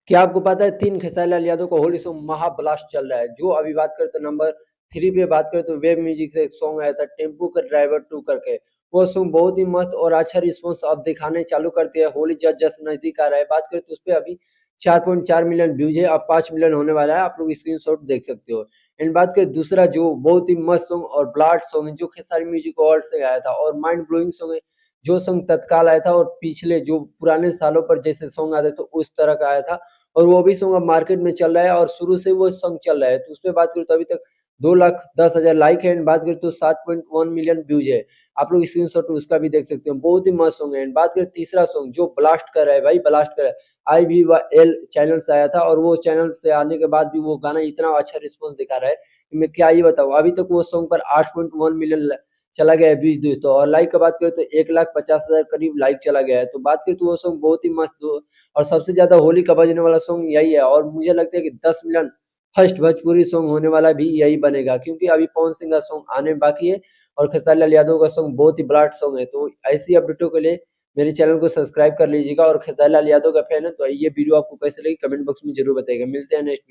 क्या आपको पता है 3 खेसारी लाल यादव का होली सॉन्ग महा ब्लास्ट चल रहा है। जो अभी बात करें तो नंबर 3 पे बात करें तो वेब म्यूजिक से एक सॉन्ग आया था टेम्पो का ड्राइवर 2 करके। वो सॉन्ग बहुत ही मस्त और अच्छा रिस्पॉन्स अब दिखाने चालू कर दिया है। होली जस्ट नजदीक आ रहा है। बात करें तो उस पे अभी 4.4 मिलियन व्यूज है। अब 5 मिलियन होने वाला है। आप लोग स्क्रीनशॉट देख सकते हो। एंड बात करें दूसरा जो बहुत ही मस्त सॉन्ग और ब्लास्ट सॉन्ग है जो खेसारी म्यूजिक अवार्ड से आया था और माइंड ब्लोइंग सॉन्ग है। जो सॉन्ग तत्काल आया था और पिछले जो पुराने सालों पर जैसे सॉन्ग आते तो उस तरह का आया था और वो भी सॉन्ग अब मार्केट में चल रहा है और शुरू से वो सॉन्ग चल रहा है। तो उसपे बात करें तो अभी तक 2,10,000 लाइक है एंड बात करें तो 7.1 मिलियन व्यूज है। आप लोग स्क्रीनशॉट उसका भी देख सकते हो। बहुत ही मस्त सॉन्ग है। एंड बात करें तीसरा सॉन्ग जो ब्लास्ट कर रहा है भाई, ब्लास्ट कर रहा है। IVL चैनल से आया था और वो चैनल से आने के बाद भी वो गाना इतना अच्छा रिस्पॉन्स दिखा रहा है कि मैं क्या ही बताऊँ। अभी तक वो सॉन्ग पर 8.1 मिलियन चला गया है व्यूज दोस्तों। और लाइक का बात करें तो 1,50,000 करीब लाइक चला गया है। तो बात करें तो वो सॉन्ग बहुत ही मस्त और सबसे ज्यादा होली का बजने वाला सॉन्ग यही है और मुझे लगता है कि 10 मिलियन फर्स्ट भोजपुरी सॉन्ग होने वाला भी यही बनेगा क्योंकि अभी पवन सिंह का सॉन्ग आने में बाकी है और खेसारी लाल यादव का सॉन्ग बहुत ही ब्लास्ट सॉन्ग है। तो ऐसी अपडेटों के लिए मेरे चैनल को सब्सक्राइब कर लीजिएगा और खेसारी लाल यादव का फैन है तो ये वीडियो आपको कैसे लगी कमेंट बॉक्स में जरूर बताइएगा। मिलते हैं नेक्स्ट